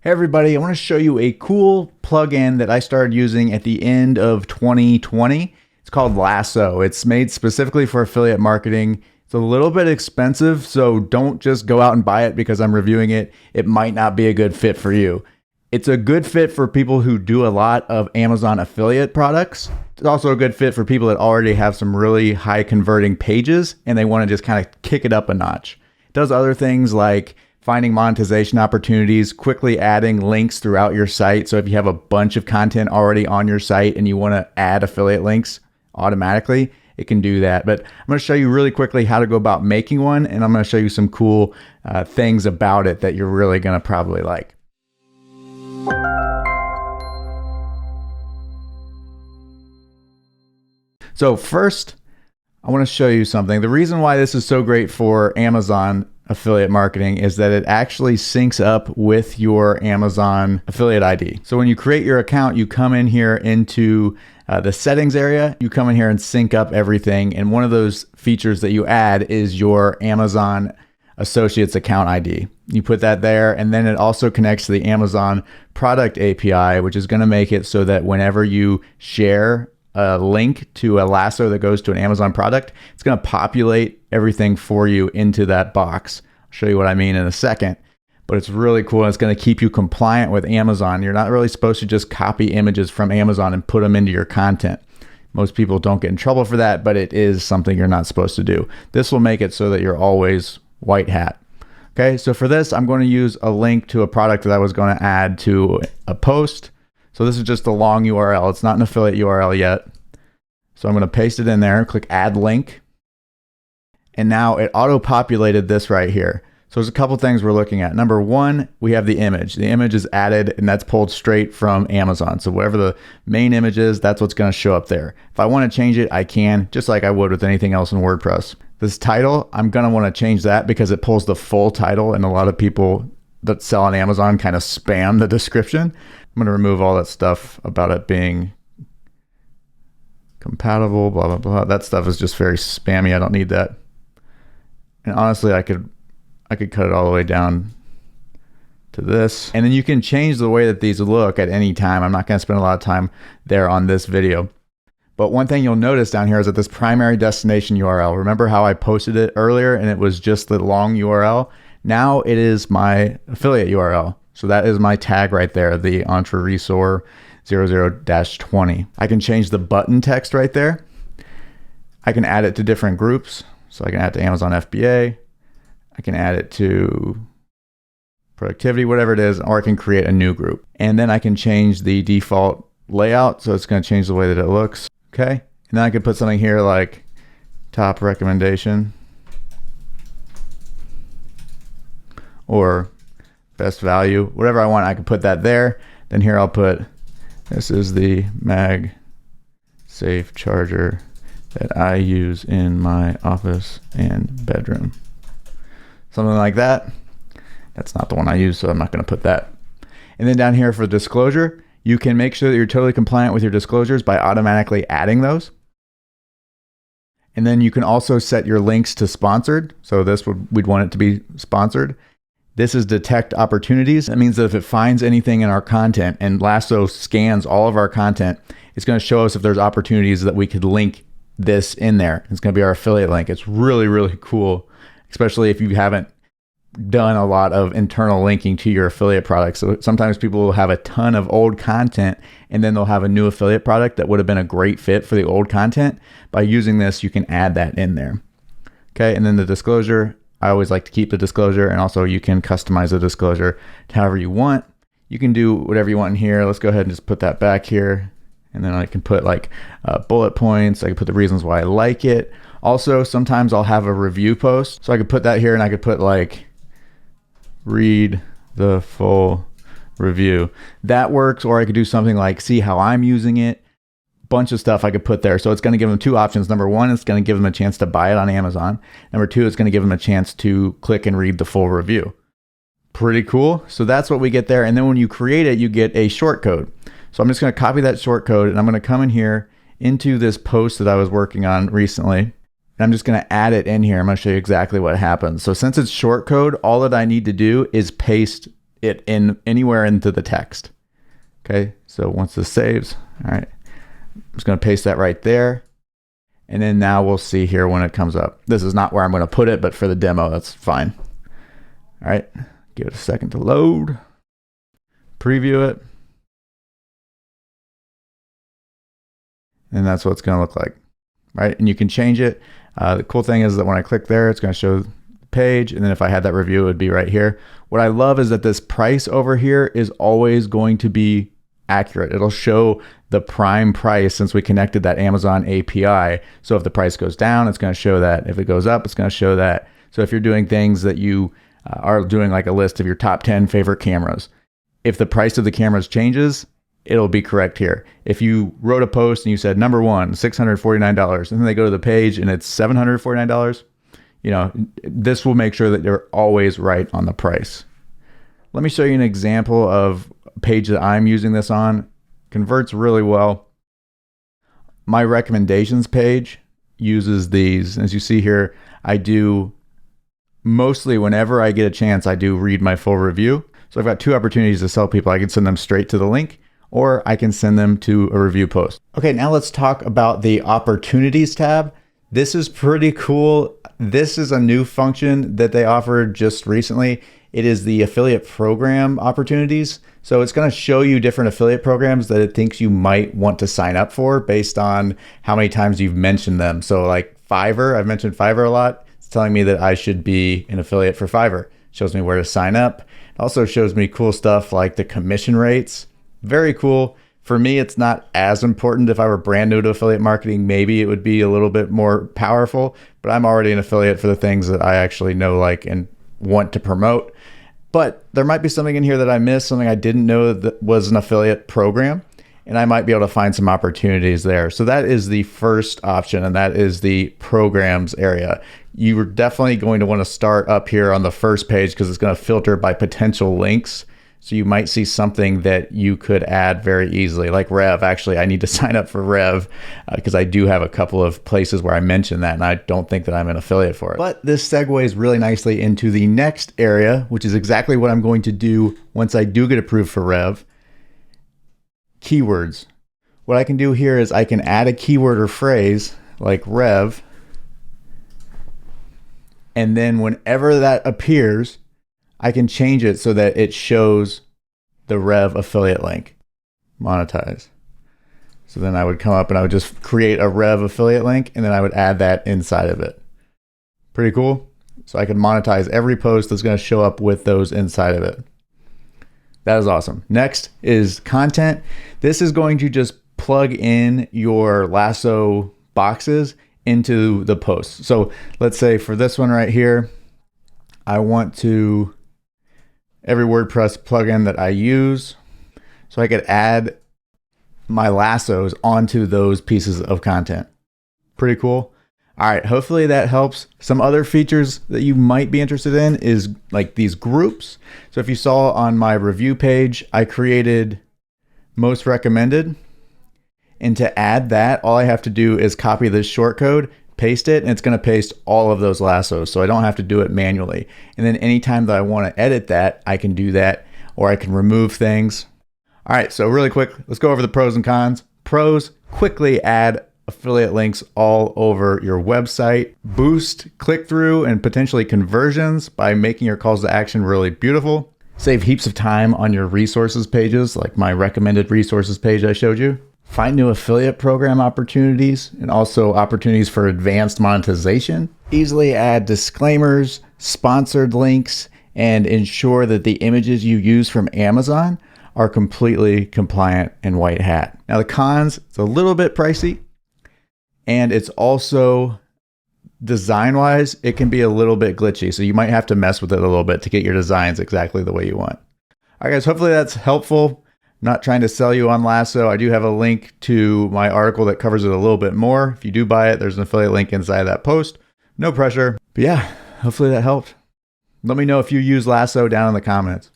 Hey everybody, I want to show you a cool plugin that I started using at the end of 2020. It's called Lasso. It's made specifically for affiliate marketing. It's a little bit expensive, so don't just go out and buy it because I'm reviewing it. It might not be a good fit for you. It's a good fit for people who do a lot of Amazon affiliate products. It's also a good fit for people that already have some really high converting pages and they want to just kind of kick it up a notch. It does other things like finding monetization opportunities, quickly adding links throughout your site. So if you have a bunch of content already on your site and you want to add affiliate links automatically, it can do that. But I'm going to show you really quickly how to go about making one, and I'm going to show you some cool things about it that you're really going to probably like. So first, I want to show you something. The reason why this is so great for Amazon affiliate marketing is that it actually syncs up with your Amazon affiliate ID. So when you create your account, you come in here into the settings area, you come in here and sync up everything. And one of those features that you add is your Amazon Associates account ID. You put that there, and then it also connects to the Amazon product API, which is going to make it so that whenever you share a link to a Lasso that goes to an Amazon product, it's going to populate everything for you into that box. I'll show you what I mean in a second, but it's really cool. And it's going to keep you compliant with Amazon. You're not really supposed to just copy images from Amazon and put them into your content. Most people don't get in trouble for that, but it is something you're not supposed to do. This will make it so that you're always white hat. Okay, so for this, I'm going to use a link to a product that I was going to add to a post. So this is just a long URL. It's not an affiliate URL yet. So I'm going to paste it in there, click add link. And now it auto-populated this right here. So there's a couple things we're looking at. Number one, we have the image. The image is added and that's pulled straight from Amazon. So whatever the main image is, that's what's going to show up there. If I want to change it, I can, just like I would with anything else in WordPress. This title, I'm going to want to change that because it pulls the full title, and a lot of people that sell on Amazon kind of spam the description. I'm going to remove all that stuff about it being compatible, blah, blah, blah. That stuff is just very spammy. I don't need that. And honestly, I could cut it all the way down to this. And then you can change the way that these look at any time. I'm not going to spend a lot of time there on this video. But one thing you'll notice down here is that this primary destination URL, remember how I posted it earlier and it was just the long URL? Now it is my affiliate URL. So that is my tag right there, the Entreresor 00-20. I can change the button text right there. I can add it to different groups. So I can add it to Amazon FBA. I can add it to productivity, whatever it is, or I can create a new group. And then I can change the default layout. So it's going to change the way that it looks. Okay. And then I could put something here like top recommendation or best value, whatever I want. I can put that there. Then here I'll put, this is the MagSafe charger that I use in my office and bedroom. Something like that. That's not the one I use, so I'm not going to put that. And then down here for disclosure, you can make sure that you're totally compliant with your disclosures by automatically adding those. And then you can also set your links to sponsored. So we'd want it to be sponsored. This is detect opportunities. That means that if it finds anything in our content and Lasso scans all of our content, it's going to show us if there's opportunities that we could link this in there. It's going to be our affiliate link. It's really, really cool, especially if you haven't done a lot of internal linking to your affiliate products. So sometimes people will have a ton of old content and then they'll have a new affiliate product that would have been a great fit for the old content. By using this, you can add that in there. Okay, and then the disclosure, I always like to keep the disclosure, and also you can customize the disclosure to however you want. You can do whatever you want in here. Let's go ahead and just put that back here. And then I can put like bullet points. I can put the reasons why I like it. Also, sometimes I'll have a review post. So I could put that here and I could put like, read the full review. That works. Or I could do something like, see how I'm using it. Bunch of stuff I could put there. So it's going to give them two options. Number one, it's going to give them a chance to buy it on Amazon. Number two, it's going to give them a chance to click and read the full review. Pretty cool. So that's what we get there. And then when you create it, you get a short code. So I'm just going to copy that short code and I'm going to come in here into this post that I was working on recently. And I'm just going to add it in here. I'm going to show you exactly what happens. So since it's short code, all that I need to do is paste it in anywhere into the text. Okay, so once this saves, all right, I'm just going to paste that right there. And then now we'll see here when it comes up. This is not where I'm going to put it, but for the demo, that's fine. All right, give it a second to load. Preview it. And that's what it's going to look like, right? And you can change it. The cool thing is that when I click there, it's going to show the page. And then if I had that review, it would be right here. What I love is that this price over here is always going to be accurate. It'll show the prime price since we connected that Amazon API. So if the price goes down, it's going to show that. If it goes up, it's going to show that. So if you're doing things that you are doing, like a list of your top 10 favorite cameras, if the price of the cameras changes, it'll be correct here. If you wrote a post and you said number one, $649, and then they go to the page and it's $749, you know, this will make sure that you're always right on the price. Let me show you an example of a page that I'm using this on. Converts really well. My recommendations page uses these. As you see here, I do mostly whenever I get a chance, I do read my full review. So I've got two opportunities to sell people. I can send them straight to the link, or I can send them to a review post. Okay, now let's talk about the opportunities tab. This is pretty cool. This is a new function that they offered just recently. It is the affiliate program opportunities. So it's going to show you different affiliate programs that it thinks you might want to sign up for based on how many times you've mentioned them. So like Fiverr, I've mentioned Fiverr a lot. It's telling me that I should be an affiliate for Fiverr. It shows me where to sign up. It also shows me cool stuff like the commission rates. Very cool. For me, it's not as important. If I were brand new to affiliate marketing, maybe it would be a little bit more powerful, but I'm already an affiliate for the things that I actually know, like, and want to promote. But there might be something in here that I missed, something I didn't know that was an affiliate program, and I might be able to find some opportunities there. So that is the first option, and that is the programs area. You're definitely going to want to start up here on the first page because it's going to filter by potential links. So you might see something that you could add very easily, like Rev. Actually, I need to sign up for Rev because I do have a couple of places where I mention that, and I don't think that I'm an affiliate for it. But this segues really nicely into the next area, which is exactly what I'm going to do once I do get approved for Rev. Keywords. What I can do here is I can add a keyword or phrase like Rev, and then whenever that appears, I can change it so that it shows the Rev affiliate link. Monetize. So then I would come up and I would just create a Rev affiliate link, and then I would add that inside of it. Pretty cool. So I can monetize every post that's going to show up with those inside of it. That is awesome. Next is content. This is going to just plug in your Lasso boxes into the post. So let's say for this one right here, I want to every WordPress plugin that I use, so I could add my lassos onto those pieces of content. Pretty cool. All right, hopefully that helps. Some other features that you might be interested in is like these groups. So if you saw on my review page, I created most recommended. And to add that, all I have to do is copy this shortcode, paste it, and it's going to paste all of those lassos, so I don't have to do it manually. And then anytime that I want to edit that, I can do that, or I can remove things. All right, so really quick, let's go over the pros and cons. Pros: quickly add affiliate links all over your website, boost click-through and potentially conversions by making your calls to action really beautiful, save heaps of time on your resources pages, like my recommended resources page I showed you, find new affiliate program opportunities and also opportunities for advanced monetization, easily add disclaimers, sponsored links, and ensure that the images you use from Amazon are completely compliant and white hat. Now the cons, it's a little bit pricey, and it's also design-wise, it can be a little bit glitchy. So you might have to mess with it a little bit to get your designs exactly the way you want. All right, guys, hopefully that's helpful. I'm not trying to sell you on Lasso. I do have a link to my article that covers it a little bit more. If you do buy it, there's an affiliate link inside of that post. No pressure. But yeah, hopefully that helped. Let me know if you use Lasso down in the comments.